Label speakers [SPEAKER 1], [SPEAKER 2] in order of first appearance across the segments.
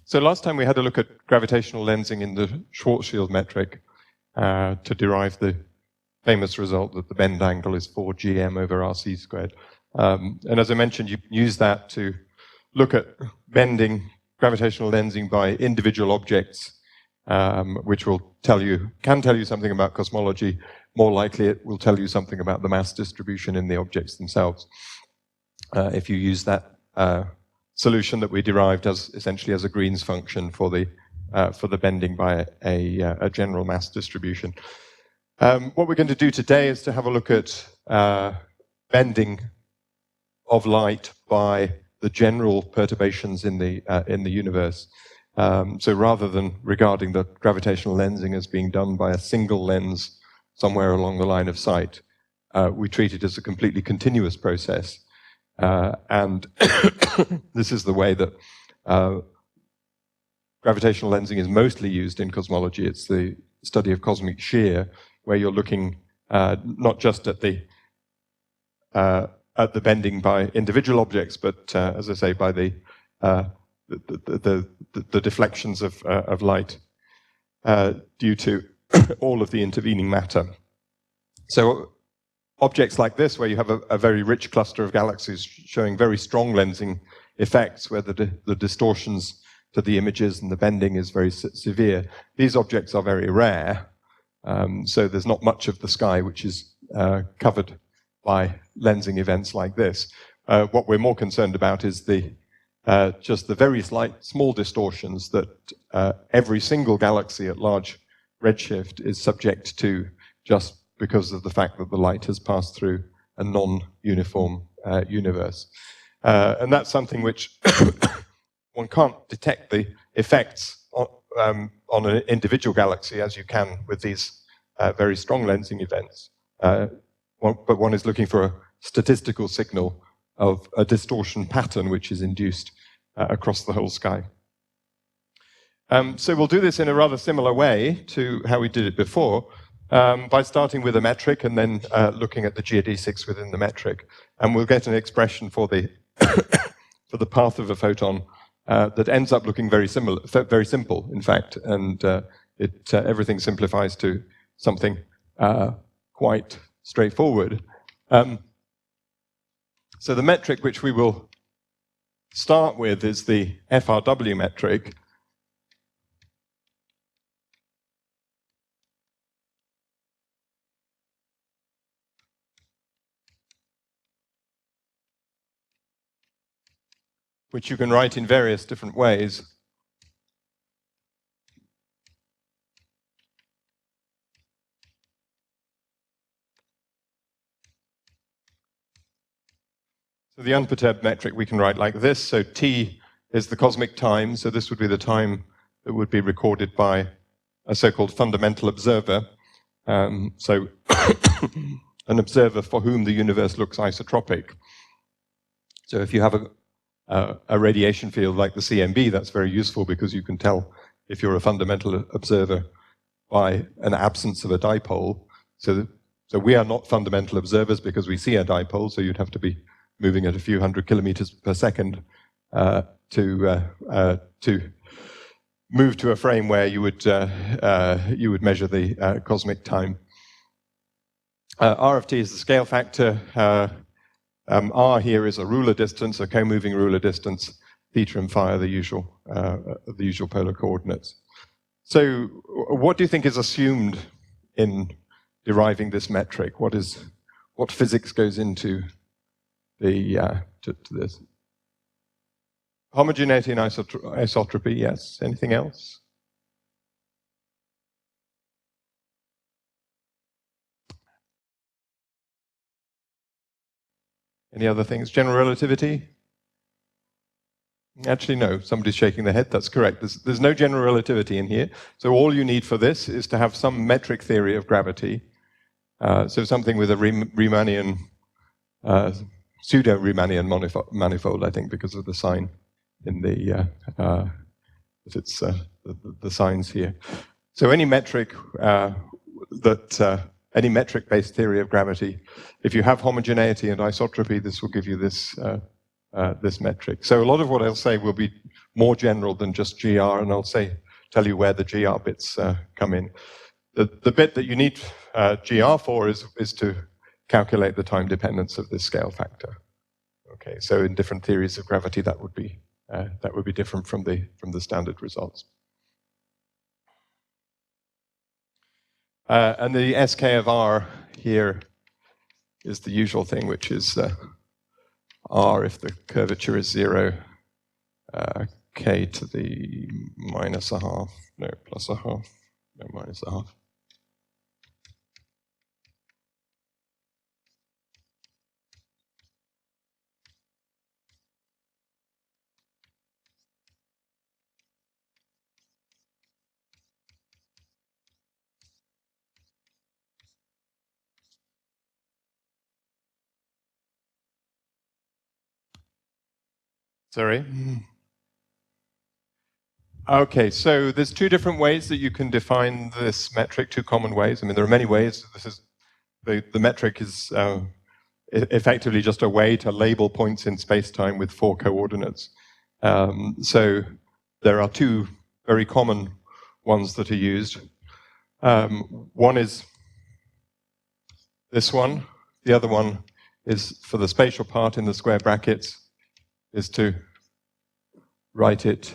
[SPEAKER 1] So last time we had a look at gravitational lensing in the Schwarzschild metric to derive the famous result that the bend angle is 4 GM over RC squared. And as I mentioned, you use that to look at bending gravitational lensing by individual objects, which will can tell you something about cosmology. More likely, it will tell you something about the mass distribution in the objects themselves. If you use that solution that we derived as essentially as a Green's function for the bending by a general mass distribution. What we're going to do today is to have a look at bending of light by the general perturbations in the universe. So rather than regarding the gravitational lensing as being done by a single lens somewhere along the line of sight, we treat it as a completely continuous process. And this is the way that gravitational lensing is mostly used in cosmology. It's the study of cosmic shear, where you're looking not just at the bending by individual objects, but as I say, by the deflections of light due to all of the intervening matter. So objects like this, where you have a very rich cluster of galaxies showing very strong lensing effects, where the distortions to the images and the bending is very severe, these objects are very rare. So there's not much of the sky which is covered by lensing events like this. What we're more concerned about is just the very small distortions that every single galaxy at large redshift is subject to, just because of the fact that the light has passed through a non-uniform universe. And that's something which one can't detect the effects on an individual galaxy as you can with these very strong lensing events. But one is looking for a statistical signal of a distortion pattern which is induced across the whole sky. So we'll do this in a rather similar way to how we did it before, by starting with a metric and then looking at the geodesics within the metric. And we'll get an expression for the for the path of a photon that ends up looking very simple, in fact, and everything simplifies to something quite straightforward. So the metric which we will start with is the FRW metric. Which you can write in various different ways. So the unperturbed metric we can write like this. So T is the cosmic time. So this would be the time that would be recorded by a so-called fundamental observer. So an observer for whom the universe looks isotropic. So if you have a radiation field like the Cmb, that's very useful because you can tell if you're a fundamental observer by an absence of a dipole. So we are not fundamental observers because we see a dipole, so you'd have to be moving at a few hundred kilometers per second to move to a frame where you would measure the cosmic time. R of t is the scale factor. R here is a ruler distance, a co-moving ruler distance. Theta and phi are the usual polar coordinates. So what do you think is assumed in deriving this metric? What physics goes into to this? Homogeneity and isotropy, yes. Anything else? Any other things? General relativity? Actually, no. Somebody's shaking their head. That's correct. There's no general relativity in here. So all you need for this is to have some metric theory of gravity. So something with a Riemannian, pseudo-Riemannian manifold, I think, because of the sign in the signs here. So any metric any metric-based theory of gravity, if you have homogeneity and isotropy, this will give you this this metric. So a lot of what I'll say will be more general than just GR, and I'll tell you where the GR bits come in. The bit that you need GR for is to calculate the time dependence of this scale factor. Okay, so in different theories of gravity, that would be different from the standard results. And the SK of R here is the usual thing, which is R if the curvature is 0, K to the minus a half, no, plus a half, no, minus a half. Sorry? Okay, so there's two different ways that you can define this metric, two common ways. I mean, there are many ways. The metric is effectively just a way to label points in space-time with 4 coordinates. So there are two very common ones that are used. One is this one. The other one is for the spatial part in the square brackets, is to write it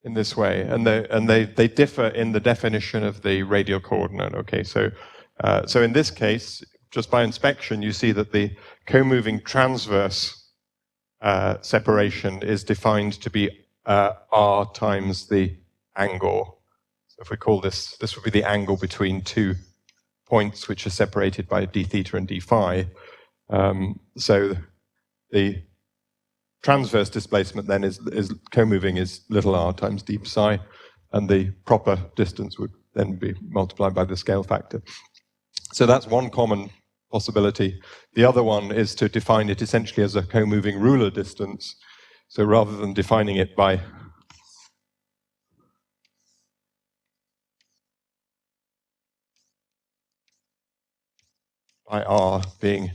[SPEAKER 1] in this way, and they differ in the definition of the radial coordinate. Okay, so in this case, just by inspection, you see that the co-moving transverse separation is defined to be r times the angle. So if we call this would be the angle between two points which are separated by d theta and d phi. So the transverse displacement then is co-moving is little r times d psi, and the proper distance would then be multiplied by the scale factor. So that's one common possibility. The other one is to define it essentially as a co-moving ruler distance. So rather than defining it by r being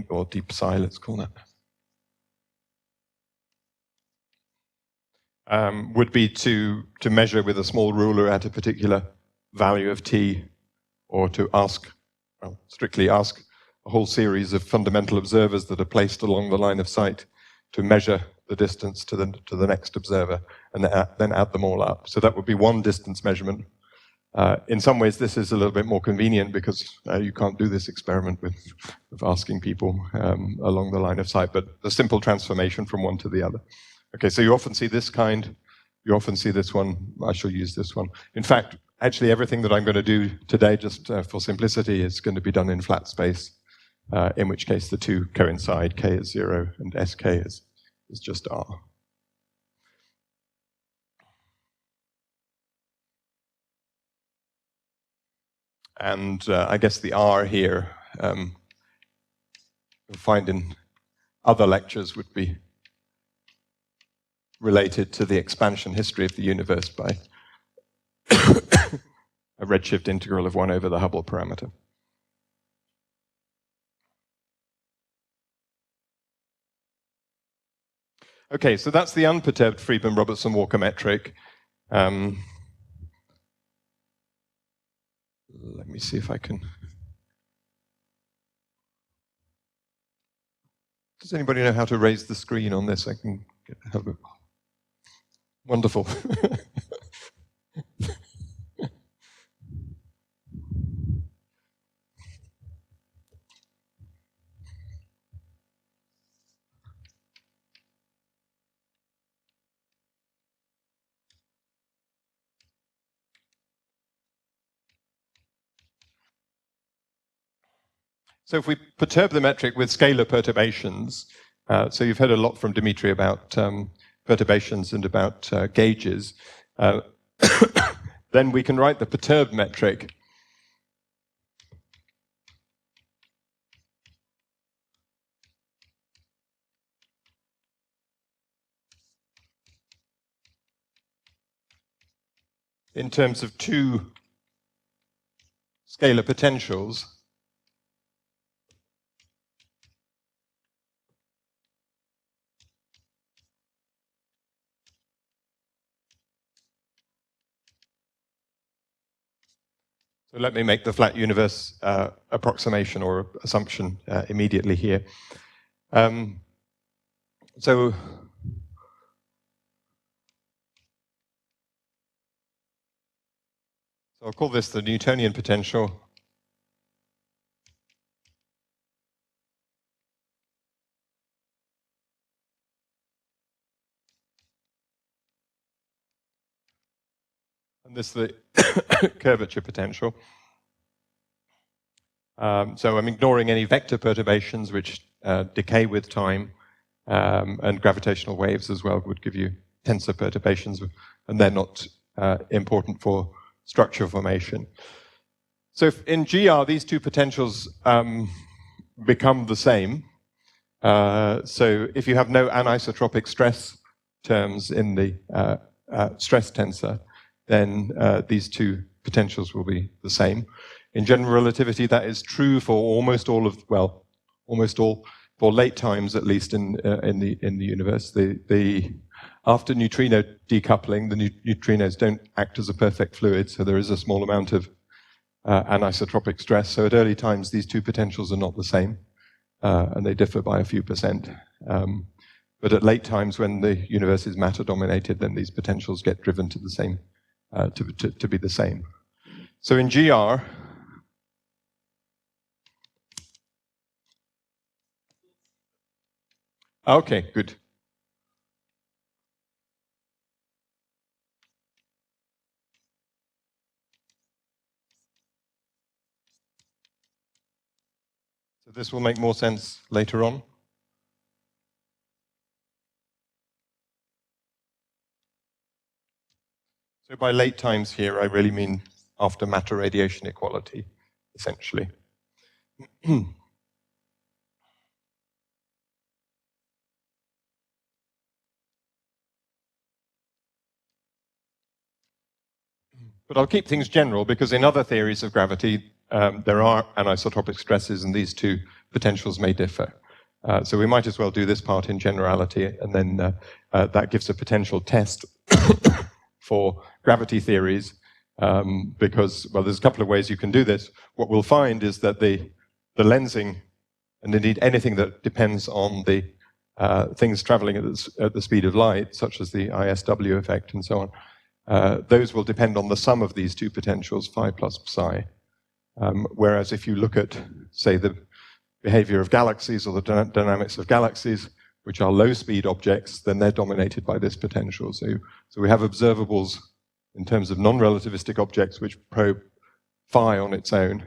[SPEAKER 1] or d psi, let's call that, would be to measure with a small ruler at a particular value of t, or to strictly ask a whole series of fundamental observers that are placed along the line of sight to measure the distance to the next observer, and then add them all up. So that would be one distance measurement. In some ways, this is a little bit more convenient because you can't do this experiment with asking people along the line of sight, but the simple transformation from one to the other. Okay, so you often see this kind, you often see this one. I shall use this one. In fact, actually everything that I'm going to do today, just for simplicity, is going to be done in flat space, in which case the two coincide, k is 0 and sk is just r. And I guess the r here, you'll find in other lectures, would be related to the expansion history of the universe by a redshift integral of 1 over the Hubble parameter. Okay, so that's the unperturbed Friedmann-Robertson-Walker metric. Let me see if I can. Does anybody know how to raise the screen on this? I can have a wonderful. So if we perturb the metric with scalar perturbations, so you've heard a lot from Dimitri about perturbations and about gauges, then we can write the perturbed metric in terms of two scalar potentials. So let me make the flat universe approximation or assumption immediately here. So I'll call this the Newtonian potential. And this is the curvature potential. So I'm ignoring any vector perturbations which decay with time, and gravitational waves as well would give you tensor perturbations, and they're not important for structure formation. So if in GR these two potentials become the same, so if you have no anisotropic stress terms in the stress tensor, then these two potentials will be the same. In general relativity, that is true for almost all, for late times at least in the universe. After neutrino decoupling, the neutrinos don't act as a perfect fluid, so there is a small amount of anisotropic stress. So at early times, these two potentials are not the same, and they differ by a few percent. But at late times, when the universe is matter dominated, then these potentials get driven to the same. To be the same. So in GR, okay, good. So this will make more sense later on. So by late times here, I really mean after matter radiation equality, essentially. But I'll keep things general, because in other theories of gravity, there are anisotropic stresses, and these two potentials may differ. So we might as well do this part in generality, and then that gives a potential test for gravity theories, because, well, there's a couple of ways you can do this. What we'll find is that the lensing, and indeed anything that depends on the things traveling at the speed of light, such as the ISW effect and so on, those will depend on the sum of these two potentials, phi plus psi. Whereas if you look at, say, the behavior of galaxies or the dynamics of galaxies, which are low-speed objects, then they're dominated by this potential. So we have observables in terms of non-relativistic objects which probe phi on its own,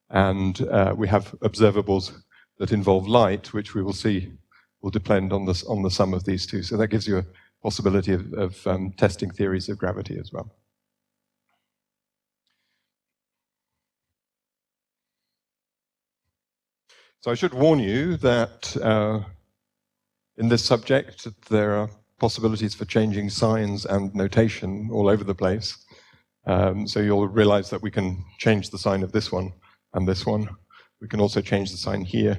[SPEAKER 1] and we have observables that involve light, which we will see will depend on the sum of these two. So that gives you a possibility of testing theories of gravity as well. So I should warn you that in this subject, there are possibilities for changing signs and notation all over the place. So you'll realize that we can change the sign of this one and this one. We can also change the sign here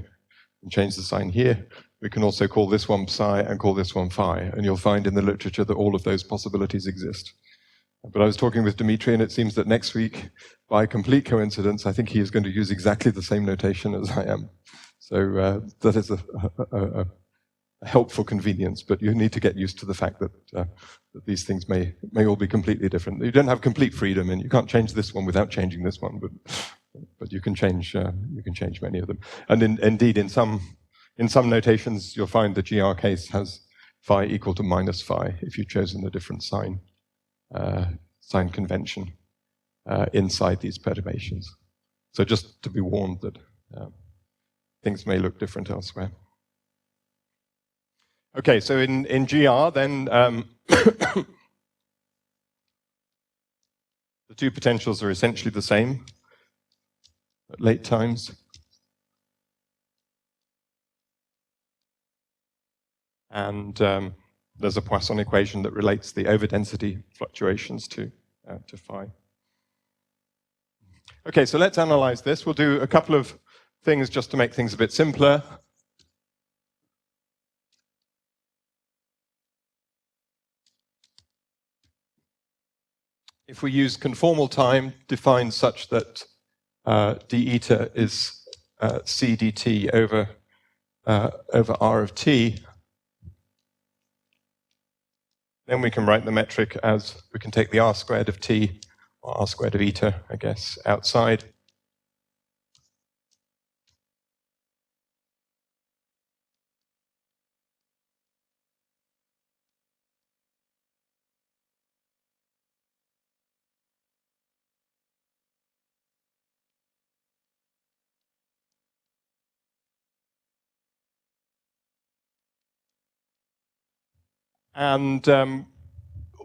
[SPEAKER 1] and change the sign here. We can also call this one psi and call this one phi. And you'll find in the literature that all of those possibilities exist. But I was talking with Dimitri, and it seems that next week, by complete coincidence, I think he is going to use exactly the same notation as I am. So that is a helpful convenience, but you need to get used to the fact that, that these things may all be completely different. You don't have complete freedom, and you can't change this one without changing this one, but you can change many of them. And indeed, in some notations, you'll find the GR case has phi equal to minus phi if you've chosen a different sign convention inside these perturbations. So just to be warned that things may look different elsewhere. Okay, so in GR, then the two potentials are essentially the same at late times. And there's a Poisson equation that relates the overdensity fluctuations to to phi. Okay, so let's analyze this. We'll do a couple of things just to make things a bit simpler. If we use conformal time defined such that d eta is c dt over r of t, then we can write the metric as, we can take the r squared of t, or r squared of eta, I guess, outside. And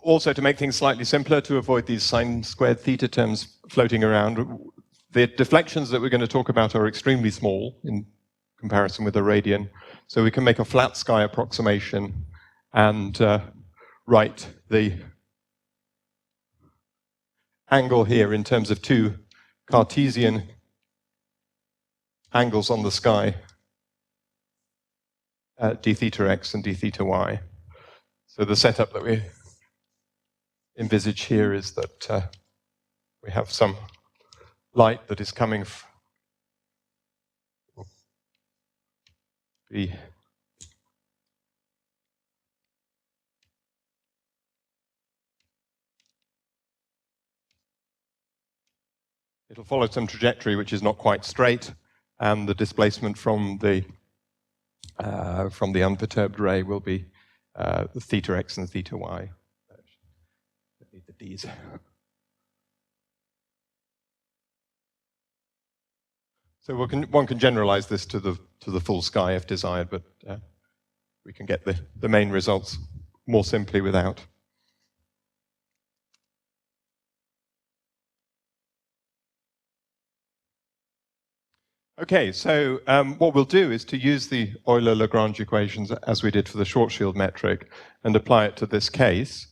[SPEAKER 1] also, to make things slightly simpler, to avoid these sine squared theta terms floating around, the deflections that we're going to talk about are extremely small in comparison with a radian. So we can make a flat sky approximation and write the angle here in terms of two Cartesian angles on the sky, d theta x and d theta y. So the setup that we envisage here is that we have some light that is coming it'll follow some trajectory which is not quite straight, and the displacement from the unperturbed ray will be the theta x and theta y. I need the d's. So one can generalize this to the full sky if desired, but we can get the main results more simply without. Okay, so what we'll do is to use the Euler-Lagrange equations as we did for the Schwarzschild metric and apply it to this case.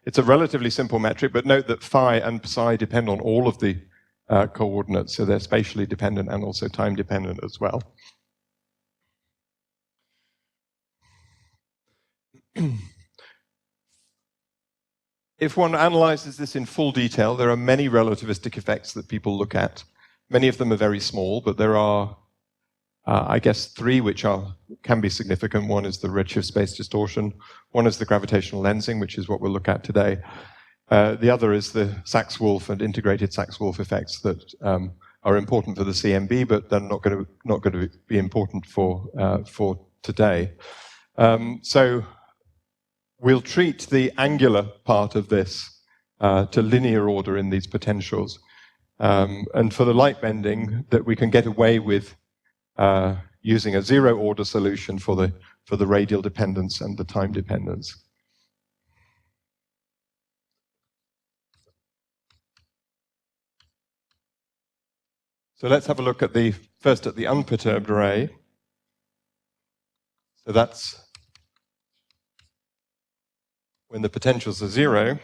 [SPEAKER 1] It's a relatively simple metric, but note that phi and psi depend on all of the coordinates, so they're spatially dependent and also time dependent as well. If one analyzes this in full detail, there are many relativistic effects that people look at. Many of them are very small, but there are, I guess, three which can be significant. One is the redshift space distortion. One is the gravitational lensing, which is what we'll look at today. The other is the Sachs-Wolf and integrated Sachs-Wolf effects that are important for the CMB, but they're not going to be important for today. So we'll treat the angular part of this to linear order in these potentials. And for the light bending, that we can get away with using a zero order solution for the radial dependence and the time dependence. So let's have a look at first at the unperturbed ray. So that's when the potentials are zero.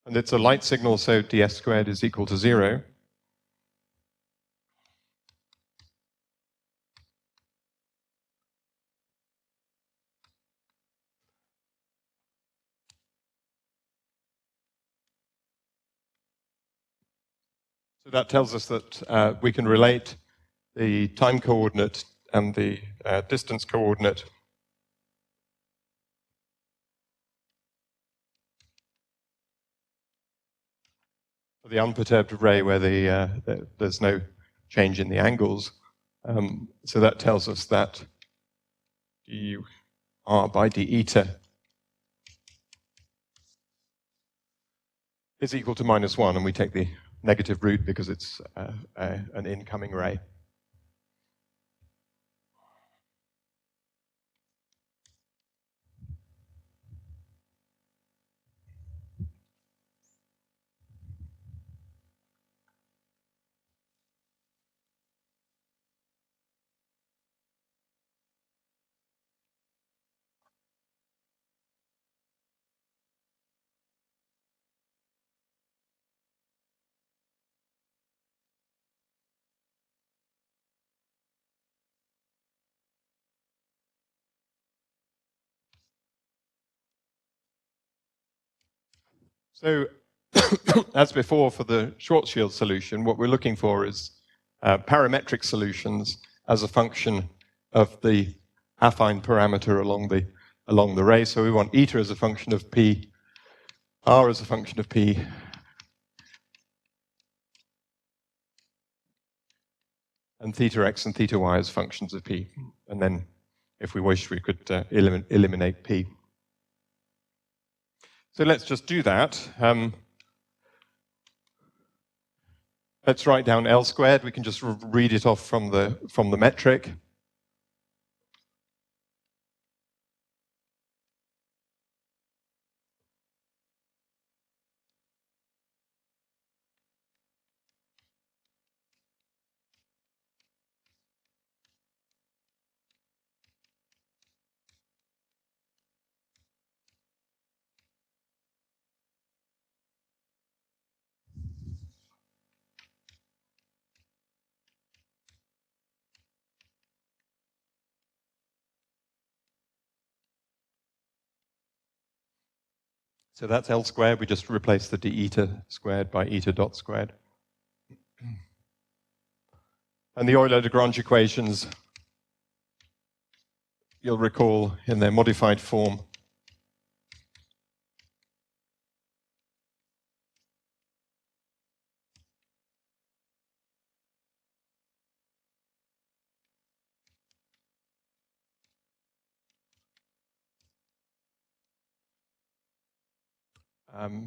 [SPEAKER 1] And it's a light signal, so ds squared is equal to 0. So that tells us that we can relate the time coordinate and the distance coordinate for the unperturbed ray where there's no change in the angles. So that tells us that dr by d eta is equal to -1, and we take the negative root because it's an incoming ray. So, as before for the Schwarzschild solution, what we're looking for is parametric solutions as a function of the affine parameter along the ray. So we want eta as a function of p, r as a function of p, and theta x and theta y as functions of p. And then, if we wished, we could eliminate p. So let's just do that. Let's write down L squared. We can just read it off from the metric. So that's L squared. We just replace the d eta squared by eta dot squared. And the Euler-Lagrange equations, you'll recall in their modified form,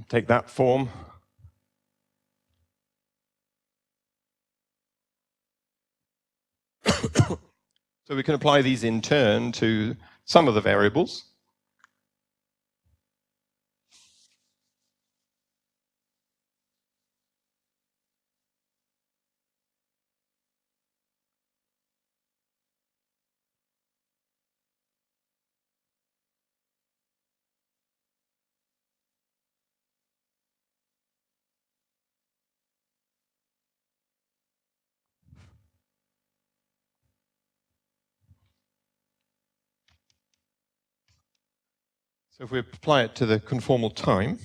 [SPEAKER 1] take that form. So we can apply these in turn to some of the variables. So if we apply it to the conformal time,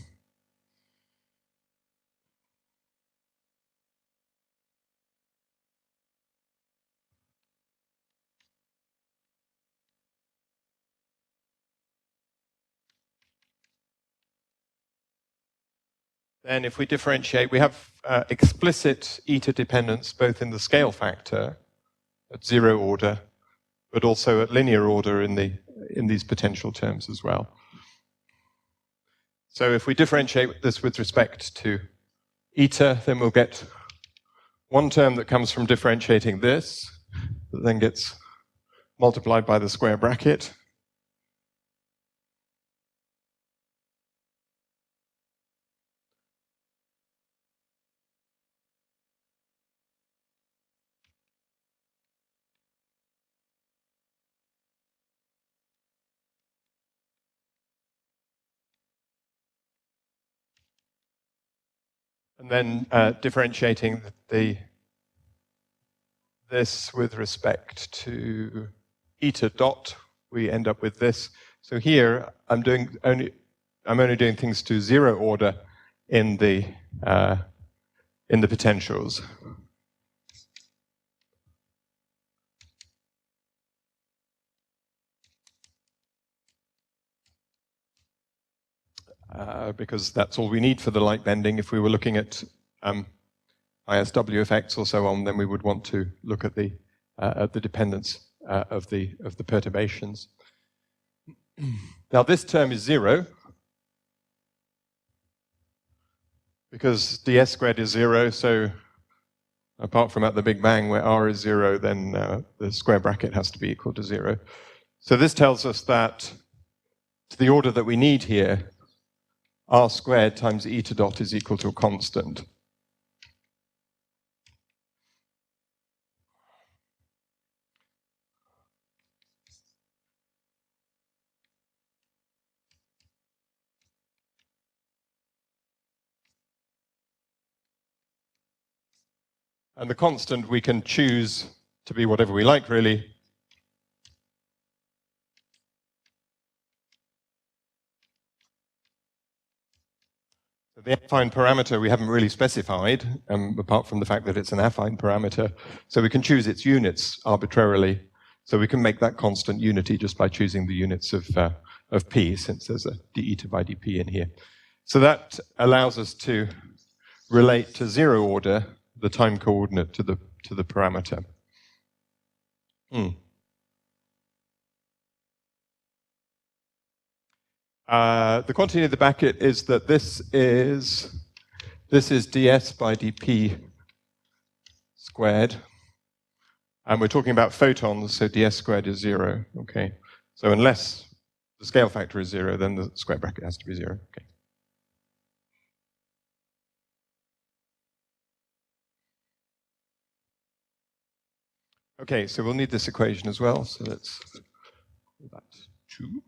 [SPEAKER 1] then if we differentiate, we have explicit eta dependence both in the scale factor at zero order, but also at linear order in these potential terms as well. So if we differentiate this with respect to eta, then we'll get one term that comes from differentiating this, that then gets multiplied by the square bracket. And then differentiating this with respect to eta dot, we end up with this. So here I'm only doing things to zero order in the potentials. Because that's all we need for the light bending. If we were looking at ISW effects or so on, then we would want to look at the dependence of the perturbations. Now this term is zero because ds squared is zero. So apart from at the Big Bang where r is zero, then the square bracket has to be equal to zero. So this tells us that to the order that we need here, r squared times eta dot is equal to a constant. And the constant we can choose to be whatever we like, really. The affine parameter we haven't really specified, apart from the fact that it's an affine parameter. So we can choose its units arbitrarily. So we can make that constant unity just by choosing the units of p, since there's a d eta by dp in here. So that allows us to relate to zero order the time coordinate to the parameter. The quantity of the bracket is that this is ds by dp squared, and we're talking about photons, so ds squared is 0. Okay, so unless the scale factor is 0, then the square bracket has to be 0. Okay. Okay, so we'll need this equation as well. So let's call that 2.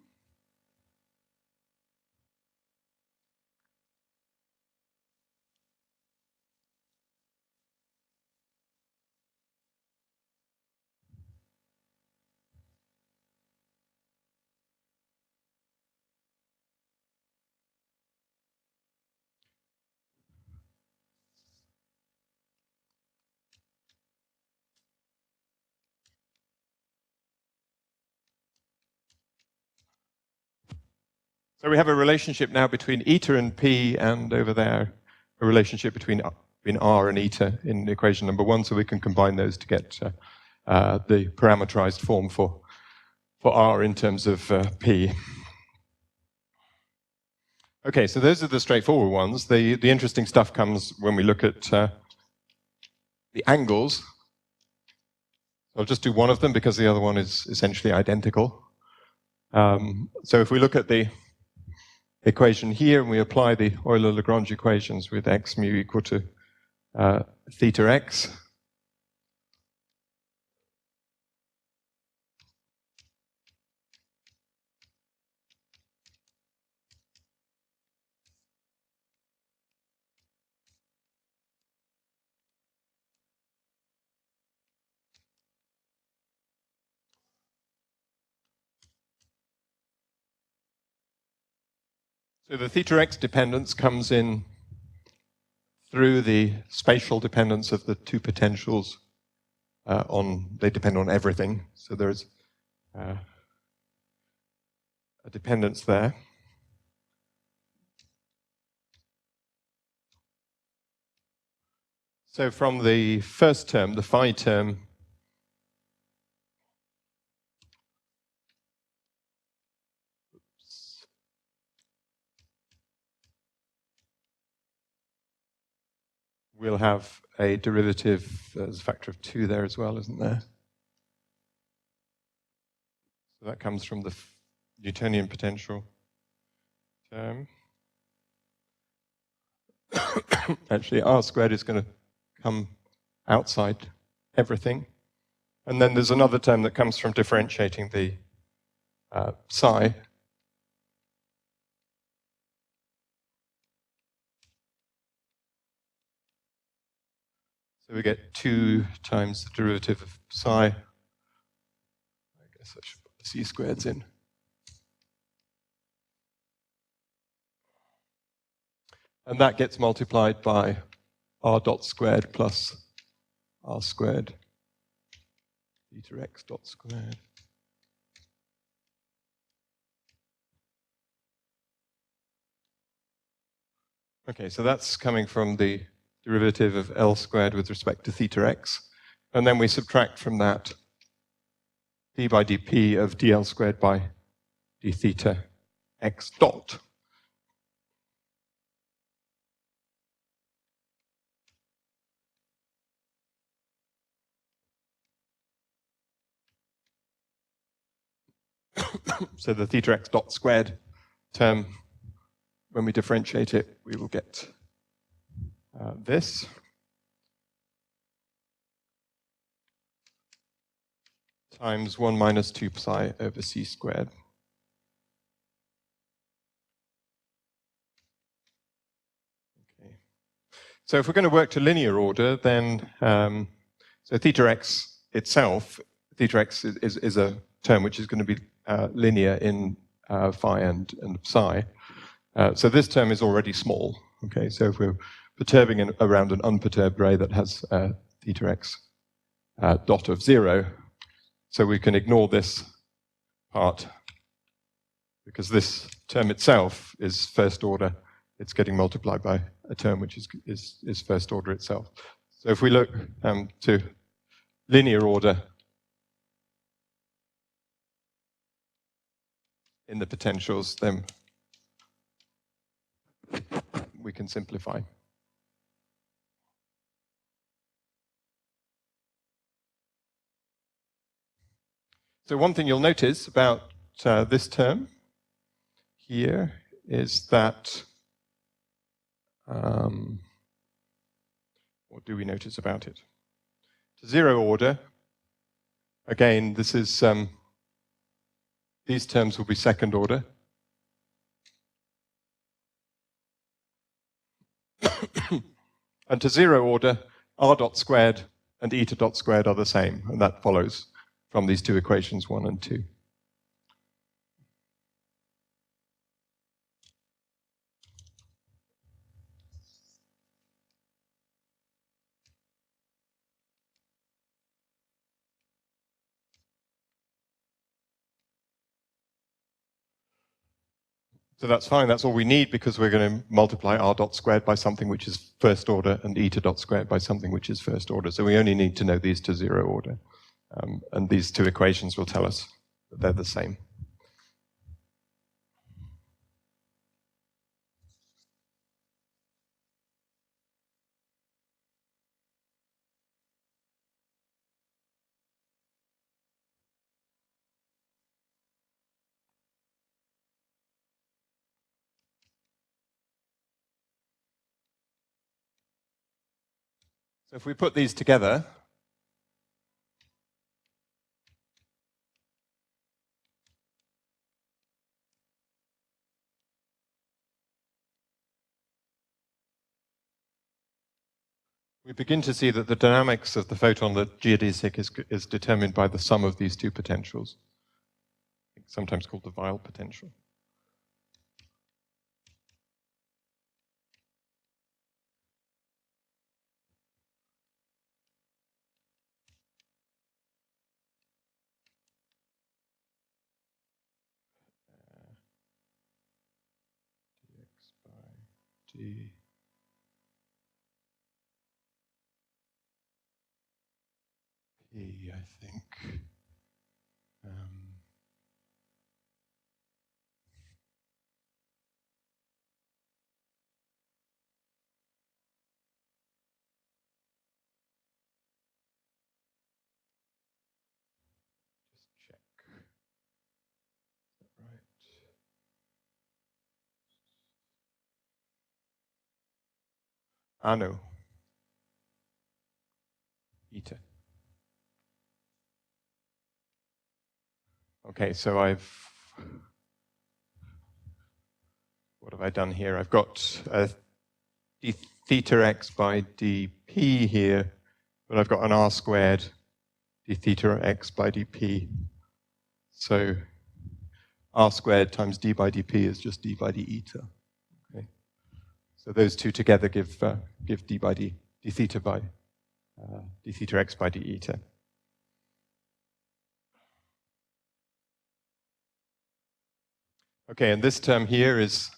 [SPEAKER 1] So we have a relationship now between eta and p, and over there, a relationship between r and eta in equation number 1, so we can combine those to get the parameterized form for r in terms of p. Okay, so those are the straightforward ones. The interesting stuff comes when we look at the angles. I'll just do one of them because the other one is essentially identical. So if we look at the equation here, and we apply the Euler-Lagrange equations with x mu equal to theta x. So the theta x dependence comes in through the spatial dependence of the two potentials they depend on everything. So there's a dependence there. So from the first term, the phi term, we'll have a derivative, there's a factor of 2 there as well, isn't there? So that comes from the Newtonian potential term. Actually, r squared is going to come outside everything. And then there's another term that comes from differentiating the psi. So we get 2 times the derivative of psi. I guess I should put the c squareds in. And that gets multiplied by r dot squared plus r squared theta x dot squared. Okay, so that's coming from the derivative of L squared with respect to theta x. And then we subtract from that d by dp of dl squared by d theta x dot. So the theta x dot squared term, when we differentiate it, we will get this. Times 1 minus 2 psi over c squared. Okay. So if we're going to work to linear order, then so theta x itself, theta x is a term which is going to be linear in phi and psi. So this term is already small. Okay, so if we're perturbing around an unperturbed ray that has theta x dot of 0, so we can ignore this part because this term itself is first order. It's getting multiplied by a term which is first order itself. So if we look to linear order in the potentials, then we can simplify. So one thing you'll notice about this term here is that, what do we notice about it? To zero order, again, this is, these terms will be second order. And to zero order, r dot squared and eta dot squared are the same, and that follows from these two equations, 1 and 2. So that's fine, that's all we need because we're going to multiply r dot squared by something which is first order and eta dot squared by something which is first order. So we only need to know these to zero order. And these two equations will tell us that they're the same. So if we put these together, we begin to see that the dynamics of the photon, the geodesic, is determined by the sum of these two potentials, sometimes called the Weyl potential. Dx by d. P, I think. Just check. Is that right? Ah, no. Eta. Okay, so what have I done here? I've got d theta x by dp here, but I've got an r squared d theta x by dp. So r squared times d by dp is just d by d eta. Okay. So those two together give d by d theta by d theta x by d eta. Okay, and this term here is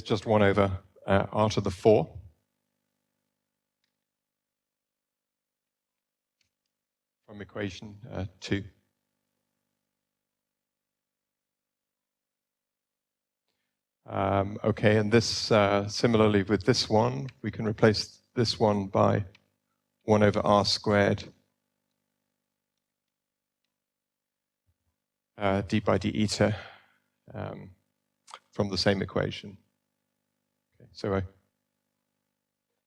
[SPEAKER 1] just 1 over r to the 4. From equation 2. Okay, and this, similarly with this one, we can replace this one by 1 over r squared d by d eta from the same equation. Okay, so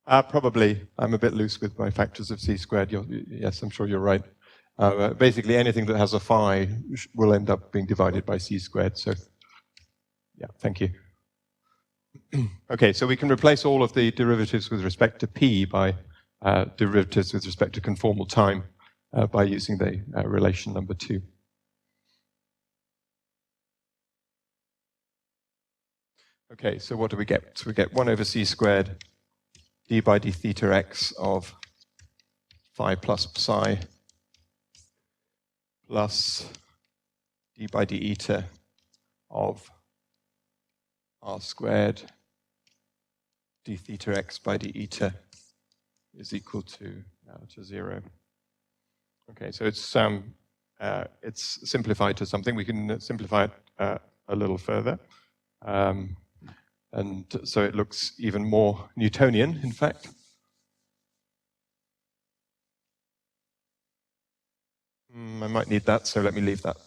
[SPEAKER 1] probably I'm a bit loose with my factors of c squared. Yes, I'm sure you're right. Basically, anything that has a phi will end up being divided by c squared. So, yeah, thank you. Okay, so we can replace all of the derivatives with respect to p by derivatives with respect to conformal time by using the relation number 2. Okay, so what do we get? So we get 1 over c squared d by d theta x of phi plus psi plus d by d eta of r squared d theta x by d eta is equal to 0. Okay, so it's simplified to something. We can simplify it a little further. And so it looks even more Newtonian, in fact. I might need that, so let me leave that.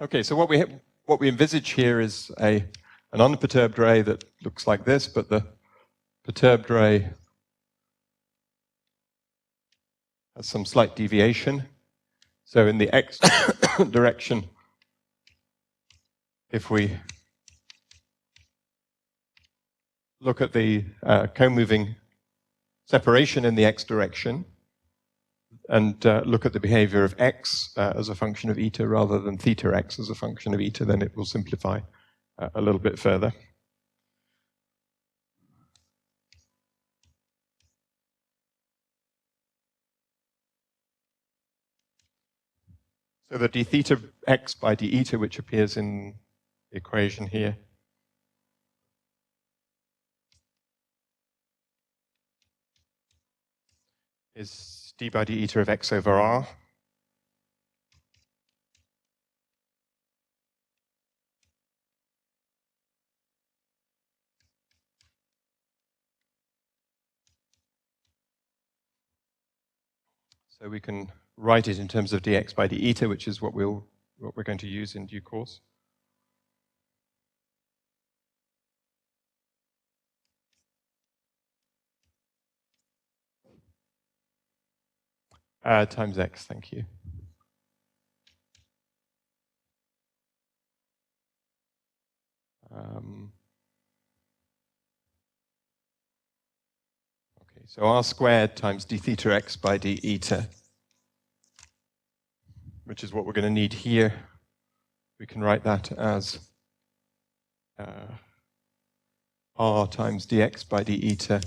[SPEAKER 1] Okay, so what we envisage here is an unperturbed ray that looks like this, but the perturbed ray has some slight deviation. So in the x direction, if we look at the co-moving separation in the x direction and look at the behavior of x as a function of eta rather than theta x as a function of eta, then it will simplify a little bit further. So the d theta x by d eta, which appears in the equation here, is d by d eta of x over r. So we can write it in terms of dx by d eta, which is what we're going to use in due course. Times x, thank you. Okay, so r squared times d theta x by d eta, which is what we're going to need here. We can write that as r times dx by d eta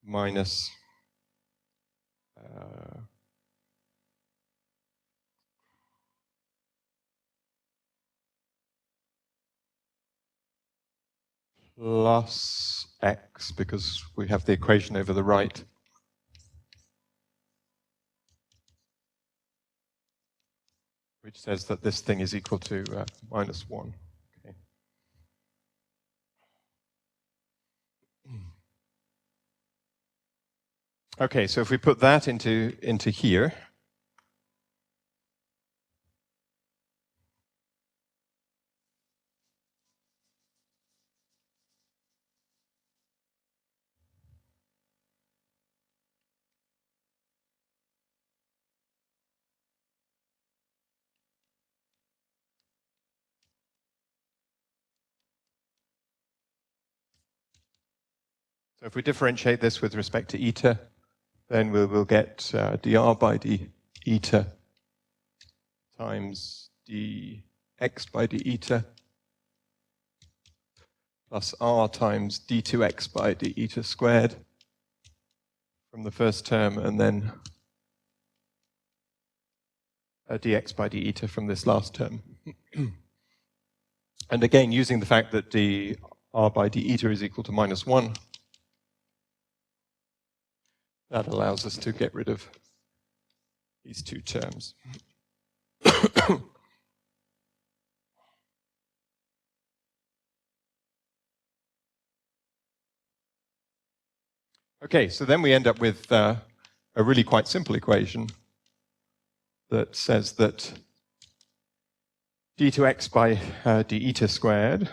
[SPEAKER 1] minus plus x, because we have the equation over the right. Which says that this thing is equal to minus 1. Okay. Okay, so if we put that into here, so if we differentiate this with respect to eta, then we'll get dr by d eta times dx by d eta plus r times d2x by d eta squared from the first term, and then dx by d eta from this last term. And again, using the fact that dr by d eta is equal to minus 1, that allows us to get rid of these two terms. Okay, so then we end up with a really quite simple equation that says that d2x by d eta squared,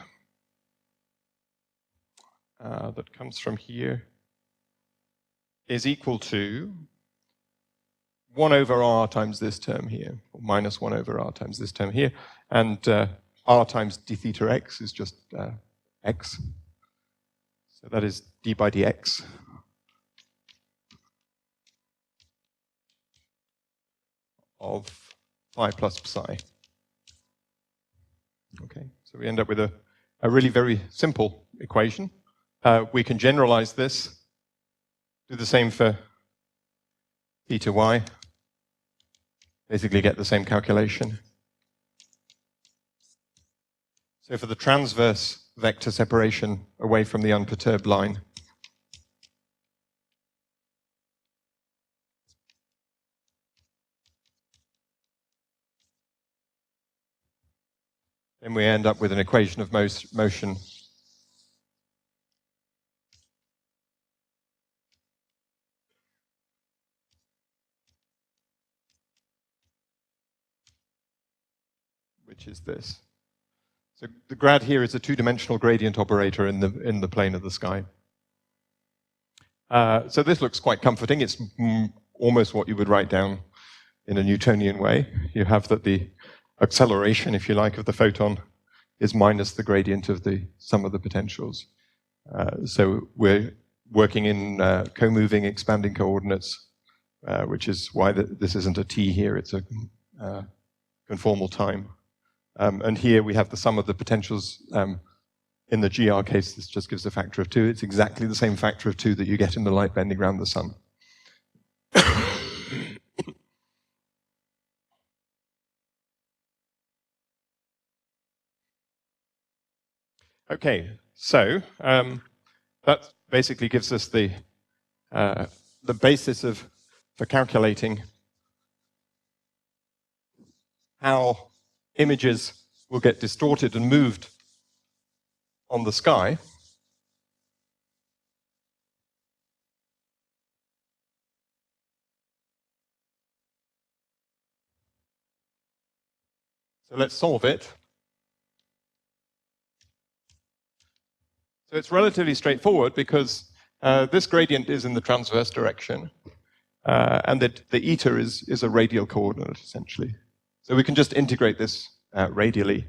[SPEAKER 1] that comes from here, is equal to 1 over r times this term here, or minus 1 over r times this term here, and r times d theta x is just x. So that is d by dx of phi plus psi. Okay, so we end up with a really very simple equation. We can generalize this, do the same for theta y, basically get the same calculation. So for the transverse vector separation away from the unperturbed line, then we end up with an equation of motion which is this. So the grad here is a two-dimensional gradient operator in the plane of the sky. So this looks quite comforting. It's almost what you would write down in a Newtonian way. You have that the acceleration, if you like, of the photon is minus the gradient of the sum of the potentials. So we're working in co-moving expanding coordinates, which is why this isn't a t here, it's a conformal time. And here we have the sum of the potentials. In the GR case, this just gives a factor of 2. It's exactly the same factor of 2 that you get in the light bending around the sun. Okay, so that basically gives us the basis for calculating how images will get distorted and moved on the sky. So let's solve it. So it's relatively straightforward because this gradient is in the transverse direction, and the eta is a radial coordinate, essentially. So we can just integrate this radially.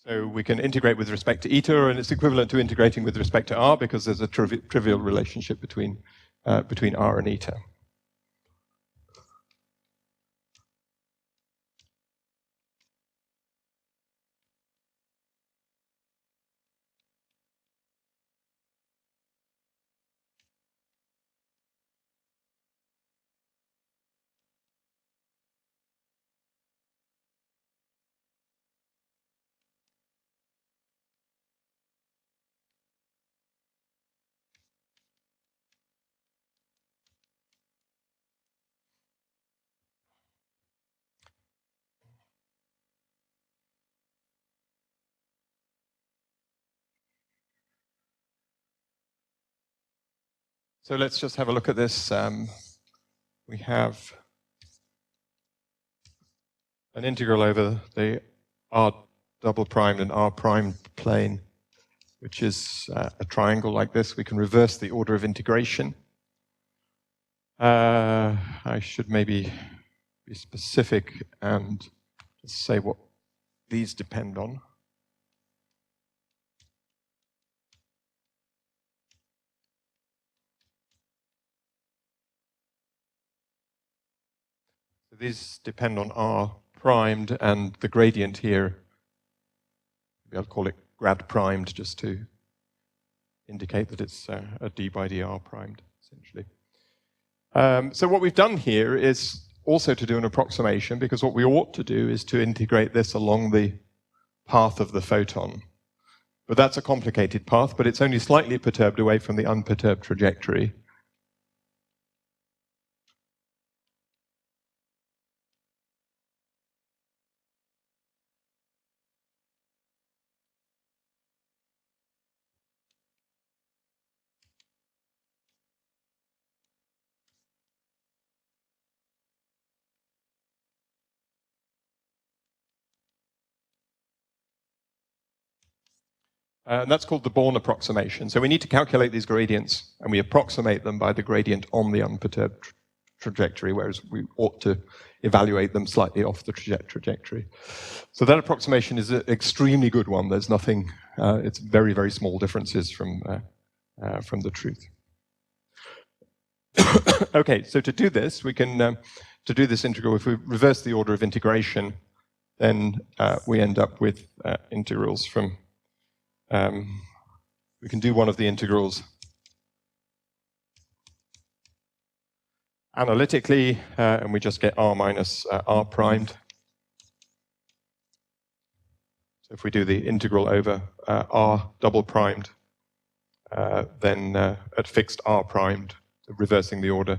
[SPEAKER 1] So we can integrate with respect to eta, and it's equivalent to integrating with respect to r because there's a trivial relationship between r and eta. So let's just have a look at this. We have an integral over the r double primed and r primed plane, which is a triangle like this. We can reverse the order of integration. I should maybe be specific and just say what these depend on. So these depend on r primed, and the gradient here, maybe I'll call it grad primed just to indicate that it's a d by dr primed, essentially. So what we've done here is also to do an approximation, because what we ought to do is to integrate this along the path of the photon. But that's a complicated path, but it's only slightly perturbed away from the unperturbed trajectory. And that's called the Born Approximation. So we need to calculate these gradients, and we approximate them by the gradient on the unperturbed trajectory, whereas we ought to evaluate them slightly off the trajectory. So that approximation is an extremely good one. There's nothing, it's very, very small differences from the truth. Okay, so to do this, we can, to do this integral, if we reverse the order of integration, then we end up with integrals from, we can do one of the integrals analytically, and we just get r minus r primed. So if we do the integral over r double primed, then at fixed r primed, reversing the order,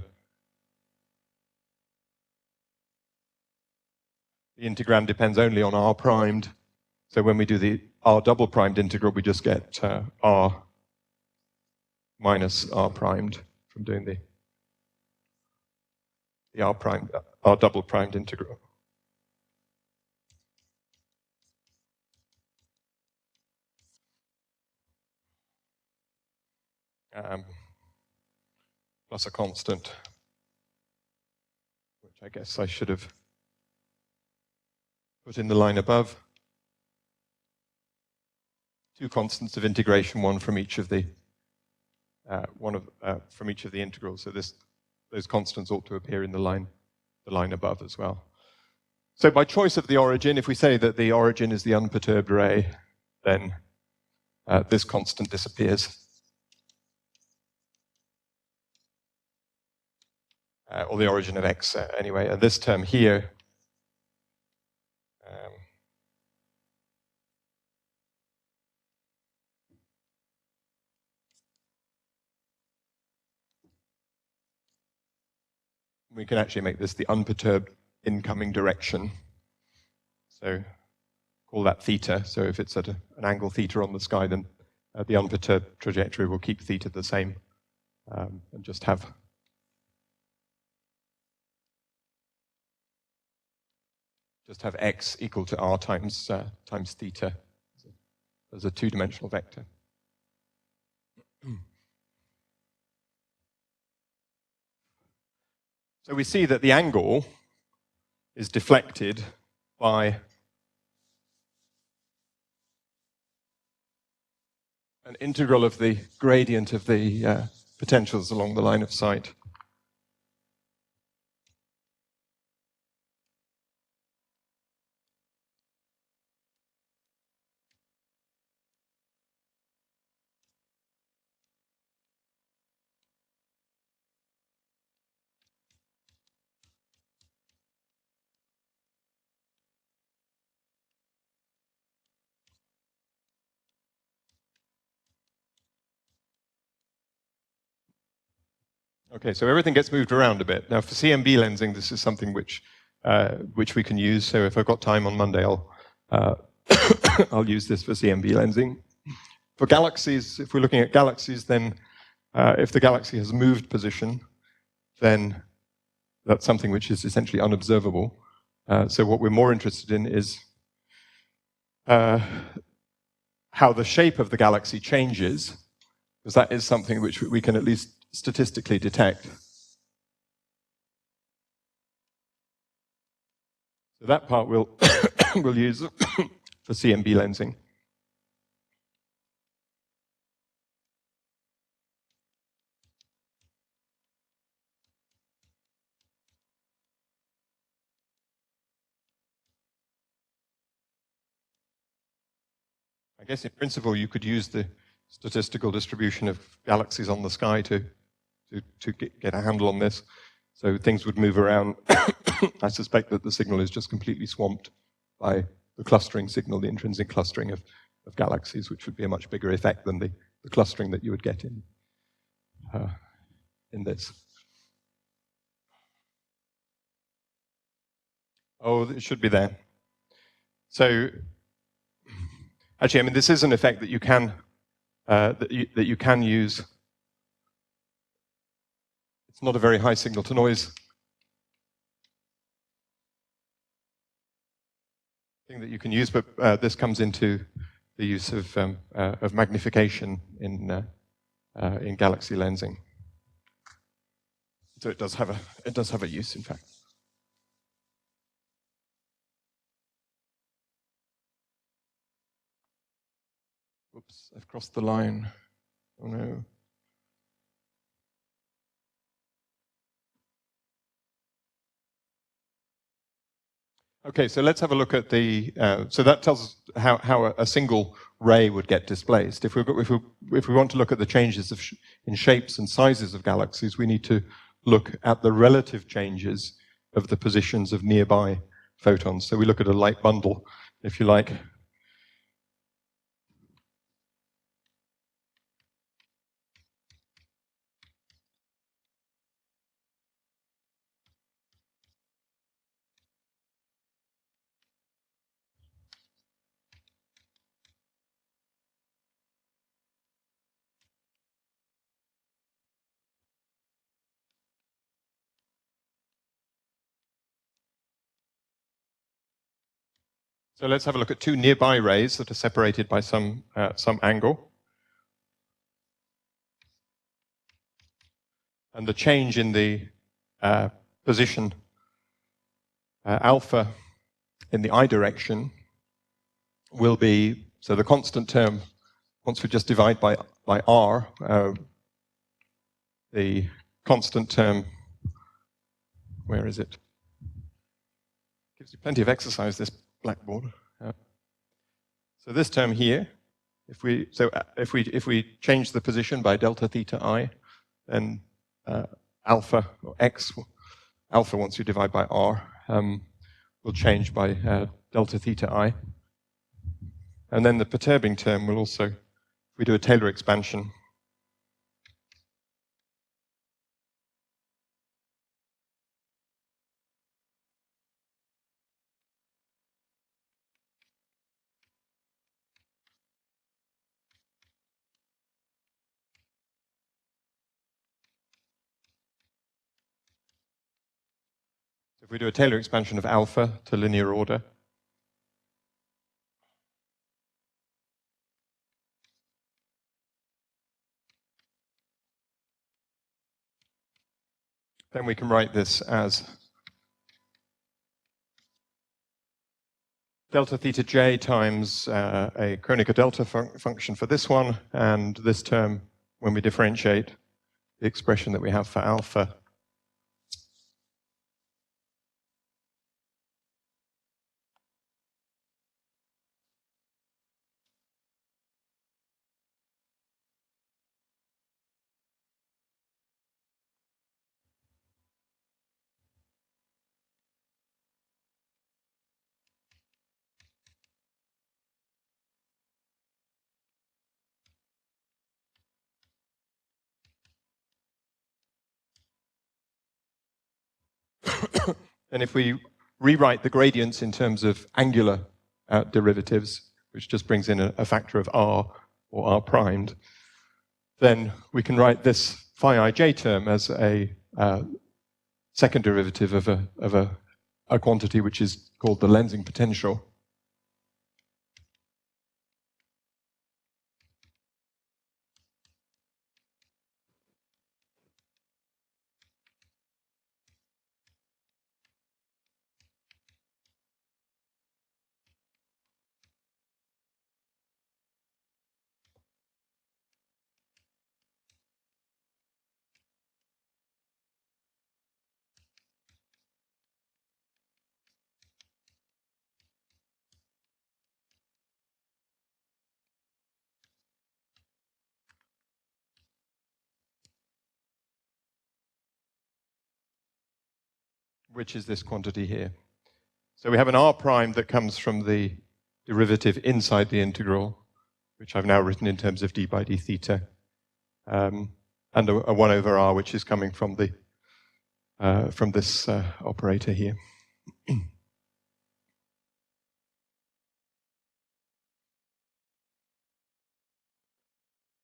[SPEAKER 1] the integrand depends only on r primed. So when we do the r double primed integral, we just get r minus r primed from doing the r double primed integral. Plus a constant, which I guess I should have put in the line above. Two constants of integration, one from each of the integrals. So those constants ought to appear in the line above as well. So by choice of the origin, if we say that the origin is the unperturbed ray, then this constant disappears. Or the origin of x anyway. And this term here we can actually make this the unperturbed incoming direction. So call that theta. So if it's at an angle theta on the sky, then the unperturbed trajectory will keep theta the same, and just have x equal to r times theta as a two-dimensional vector. So we see that the angle is deflected by an integral of the gradient of the potentials along the line of sight. Okay, so everything gets moved around a bit. Now for CMB lensing, this is something which we can use. So if I've got time on Monday, I'll I'll use this for CMB lensing. For galaxies, if we're looking at galaxies, then if the galaxy has moved position, then that's something which is essentially unobservable. So what we're more interested in is how the shape of the galaxy changes, because that is something which we can at least statistically detect. So that part we'll use for CMB lensing. I guess in principle you could use the statistical distribution of galaxies on the sky to get a handle on this. So things would move around. I suspect that the signal is just completely swamped by the clustering signal, the intrinsic clustering of galaxies, which would be a much bigger effect than the clustering that you would get in this. Oh, it should be there. So actually, I mean, this is an effect that you can that you can use. It's not a very high signal to noise thing that you can use, but this comes into the use of magnification in galaxy lensing. So it does have a use, in fact. Oops, I've crossed the line. Oh no. Okay, so let's have a look at the. So that tells us how a single ray would get displaced. If we want to look at the changes in shapes and sizes of galaxies, we need to look at the relative changes of the positions of nearby photons. So we look at a light bundle, if you like. So let's have a look at two nearby rays that are separated by some angle. And the change in the position alpha in the I direction will be, so the constant term, once we just divide by r, the constant term, where is it? Gives you plenty of exercise, this blackboard. So this term here, if we change the position by delta theta I, then alpha or x, alpha once you divide by r, will change by delta theta I. And then the perturbing term will also, if we do a Taylor expansion, if we do a Taylor expansion of alpha to linear order, then we can write this as delta theta j times a Kronecker delta function for this one, and this term, when we differentiate the expression that we have for alpha, and if we rewrite the gradients in terms of angular derivatives, which just brings in a factor of r or r primed, then we can write this phi ij term as a second derivative of a quantity which is called the lensing potential. Which is this quantity here. So we have an r prime that comes from the derivative inside the integral, which I've now written in terms of d by d theta, and a 1 over r, which is coming from this operator here.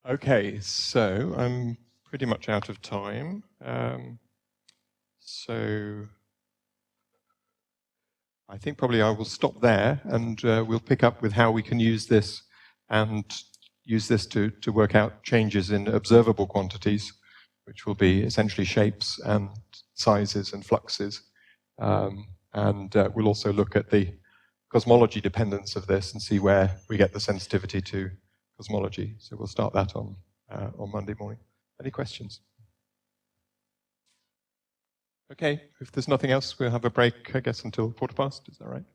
[SPEAKER 1] Okay, so I'm pretty much out of time. So I think probably I will stop there, and we'll pick up with how we can use this and use this to work out changes in observable quantities, which will be essentially shapes and sizes and fluxes. We'll also look at the cosmology dependence of this and see where we get the sensitivity to cosmology. So we'll start that on Monday morning. Any questions? Okay, if there's nothing else, we'll have a break, I guess, until 1:15. Is that right?